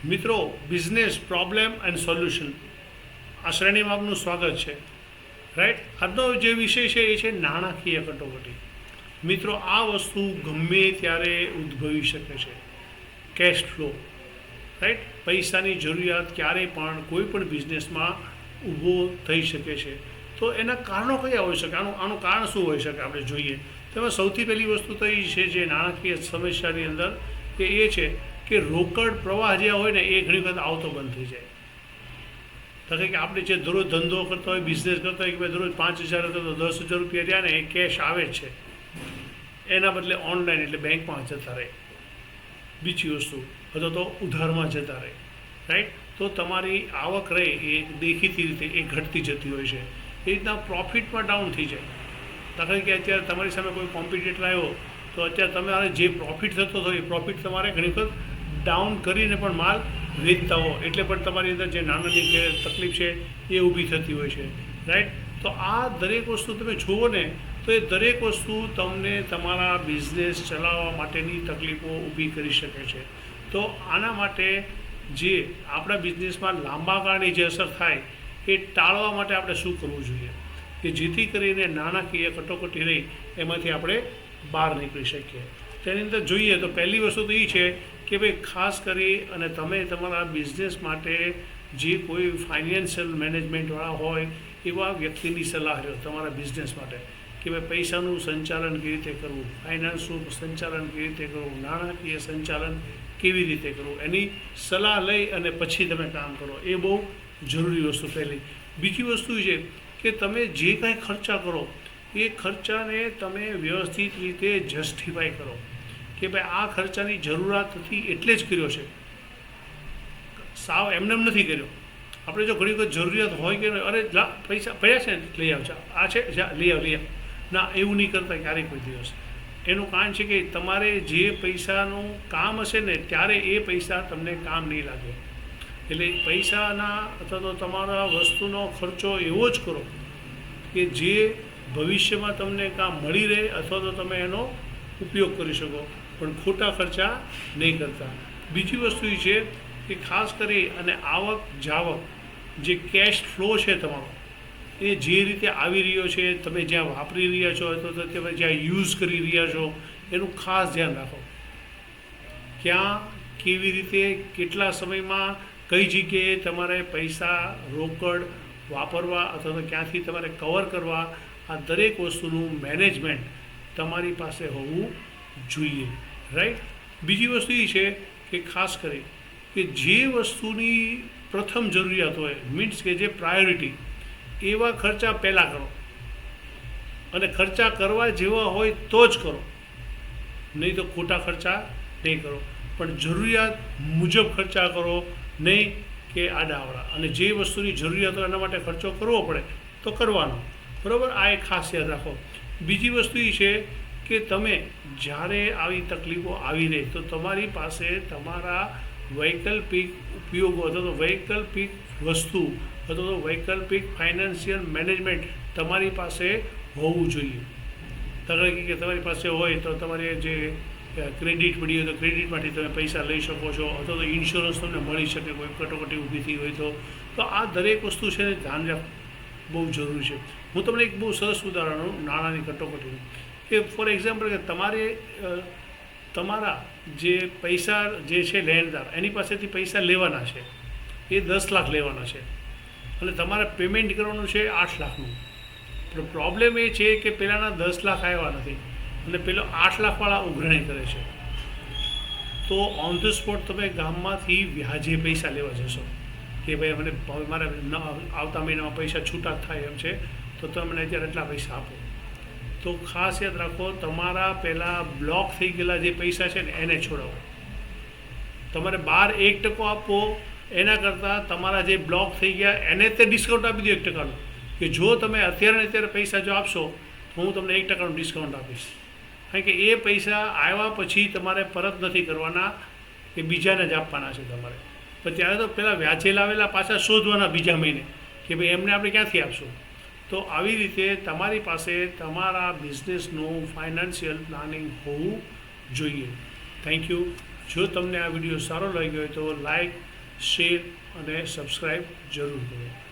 મિત્રો, business problem and solution આ શ્રેણીમાં આપનું સ્વાગત છે. રાઈટ, આજનો જે વિષય છે એ છે નાણાકીય કટોકટી. મિત્રો, આ વસ્તુ ગમે ત્યારે ઉદ્ભવી શકે છે. કેશ ફ્લો, રાઈટ, પૈસાની જરૂરિયાત ક્યારેય પણ કોઈ પણ બિઝનેસમાં ઊભો થઈ શકે છે. તો એના કારણો કયા હોઈ શકે? આનું કારણ શું હોઈ શકે આપણે જોઈએ. તેમાં સૌથી પહેલી વસ્તુ તો એ છે જે નાણાકીય સમસ્યાની અંદર એ છે કે રોકડ પ્રવાહ જે હોય ને એ ઘણી વખત આવતો બંધ થઈ જાય. કારણ કે આપણે જે દરરોજ ધંધો કરતા હોય, બિઝનેસ કરતા હોય કે ભાઈ દરરોજ 5,000 હતો તો 10,000 રૂપિયા રહ્યા ને એ કેશ આવે જ છે, એના બદલે ઓનલાઈન એટલે બેંકમાં જતા રહે. બીજી વસ્તુ અથવા તો ઉધારમાં જતા રહે. રાઈટ, તો તમારી આવક રહે એ દેખીતી રીતે એ ઘટતી જતી હોય છે. એ રીતના પ્રોફિટમાં ડાઉન થઈ જાય. દાખલા કે અત્યારે તમારી સામે કોઈ કોમ્પિટિટર આવ્યો તો અત્યારે તમારે જે પ્રોફિટ થતો હતો એ પ્રોફિટ તમારે ઘણી વખત ડાઉન કરીને પણ માલ વેચતા હો એટલે પણ તમારી અંદર જે નાનાની જે તકલીફ છે એ ઊભી થતી હોય છે. રાઈટ, તો આ દરેક વસ્તુ તમે જુઓ ને તો એ દરેક વસ્તુ તમને તમારા બિઝનેસ ચલાવવા માટેની તકલીફો ઊભી કરી શકે છે. તો આના માટે જે આપણા બિઝનેસમાં લાંબા ગાળની જે અસર થાય એ ટાળવા માટે આપણે શું કરવું જોઈએ કે જેથી કરીને નાણાકીય કટોકટી રહી એમાંથી આપણે બહાર નીકળી શકીએ. તેની અંદર જોઈએ તો પહેલી વસ્તુ તો એ છે કે ભાઈ ખાસ કરી અને તમે તમારા બિઝનેસ માટે જે કોઈ ફાઇનાન્શિયલ મેનેજમેન્ટવાળા હોય એવા વ્યક્તિની સલાહ લો તમારા બિઝનેસ માટે કે ભાઈ પૈસાનું સંચાલન કેવી રીતે કરવું, ફાઇનાન્સનું સંચાલન કેવી રીતે કરવું, નાણાકીય સંચાલન કેવી રીતે કરવું, એની સલાહ લઈ અને પછી તમે કામ કરો. એ બહુ જરૂરી વસ્તુ પહેલી. બીજી વસ્તુ છે કે તમે જે કાંઈ ખર્ચા કરો એ ખર્ચાને તમે વ્યવસ્થિત રીતે જસ્ટિફાઈ કરો કે ભાઈ આ ખર્ચાની જરૂરિયાત હતી એટલે જ કર્યો છે, સાવ એમને એમ નથી કર્યો. આપણે જો ઘણી વખત જરૂરિયાત હોય કે અરે પૈસા પડ્યા છે ને લઈ આવજો, આ છે લઈ આવ ના, એવું નહીં કરતા ક્યારેય કોઈ દિવસ. એનું કારણ છે કે તમારે જે પૈસાનું કામ હશે ને ત્યારે એ પૈસા તમને કામ નહીં લાગે. એટલે પૈસાના અથવા તો તમારા વસ્તુનો ખર્ચો એવો જ કરો કે જે ભવિષ્યમાં તમને કામ મળી રહે અથવા તો તમે એનો ઉપયોગ કરી શકો, પણ ખોટા ખર્ચા નહીં કરતા. બીજી વસ્તુ એ છે કે ખાસ કરી અને આવક જાવક જે કેશ ફ્લો છે તમારો એ જે રીતે આવી રહ્યો છે, તમે જ્યાં વાપરી રહ્યા છો અથવા તો તમે જ્યાં યુઝ કરી રહ્યા છો એનું ખાસ ધ્યાન રાખો. ક્યાં, કેવી રીતે, કેટલા સમયમાં, કઈ જગ્યાએ તમારે પૈસા રોકડ વાપરવા અથવા તો ક્યાંથી તમારે કવર કરવા, આ દરેક વસ્તુનું મેનેજમેન્ટ તમારી પાસે હોવું જોઈએ. રાઈટ, બીજી વસ્તુ એ છે કે ખાસ કરી કે જે વસ્તુની પ્રથમ જરૂરિયાત હોય મીન્સ કે જે પ્રાયોરિટી એવા ખર્ચા પહેલાં કરો અને ખર્ચા કરવા જેવા હોય તો જ કરો, નહીં તો ખોટા ખર્ચા નહીં કરો. પણ જરૂરિયાત મુજબ ખર્ચા કરો, નહીં કે આડાવડા. અને જે વસ્તુની જરૂરિયાત હોય એના માટે ખર્ચો કરવો પડે તો કરવાનો, બરાબર. આ એક ખાસ યાદ રાખો. બીજી વસ્તુ એ છે કે તમે જ્યારે આવી તકલીફો આવી રહી તો તમારી પાસે તમારા વૈકલ્પિક ઉપયોગો અથવા તો વૈકલ્પિક વસ્તુ અથવા તો વૈકલ્પિક ફાઇનાન્શિયલ મેનેજમેન્ટ તમારી પાસે હોવું જોઈએ. દાખલા કે તમારી પાસે હોય તો તમારે જે ક્રેડિટ મળી હોય તો ક્રેડિટમાંથી તમે પૈસા લઈ શકો છો અથવા તો ઇન્સ્યોરન્સ તમને મળી શકે કોઈ કટોકટી ઊભી થઈ હોય તો આ દરેક વસ્તુ છે ધ્યાન રાખવું બહુ જરૂરી છે. હું તમને એક બહુ સરસ ઉદાહરણ નાણાંની કટોકટીનું કે ફોર એક્ઝામ્પલ કે તમારે તમારા જે પૈસા જે છે લેણદાર એની પાસેથી પૈસા લેવાના છે, એ 10 લાખ લેવાના છે અને તમારે પેમેન્ટ કરવાનું છે 8 લાખનું. પણ પ્રોબ્લેમ એ છે કે પહેલાંના 10 લાખ આવ્યા નથી અને પેલો 8 લાખવાળા ઉઘરાણી કરે છે. તો ઓન ધ સ્પોટ તમે ગામમાંથી વ્યાજે પૈસા લેવા જશો કે ભાઈ મને મારે આવતા મહિનામાં પૈસા છૂટા થાય એમ છે તો તમે મને અત્યારે એટલા પૈસા આપો. તો ખાસ યાદ રાખો, તમારા પહેલાં બ્લોક થઈ ગયેલા જે પૈસા છે ને એને છોડાવો. તમારે 1% આપવો એના કરતાં તમારા જે બ્લોક થઈ ગયા એને તે ડિસ્કાઉન્ટ આપી દો 1%નું, કે જો તમે અત્યારે પૈસા જો આપશો તો હું તમને 1%નું ડિસ્કાઉન્ટ આપીશ. કારણ કે એ પૈસા આવ્યા પછી તમારે પરત નથી કરવાના, એ બીજાને જ આપવાના છે તમારે. પણ ત્યારે તો પહેલાં વ્યાજે લાવેલા પાછા શોધવાના બીજા મહિને કે ભાઈ એમને આપણે ક્યાંથી આપશું. તો આવી રીતે તમારી પાસે તમારા બિઝનેસનું ફાઇનાન્શિયલ પ્લાનિંગ હોવું જોઈએ. Thank you. જો તમને આ વિડીયો સારો લાગ્યો હોય તો લાઈક, શેર અને સબસ્ક્રાઈબ જરૂર કરો.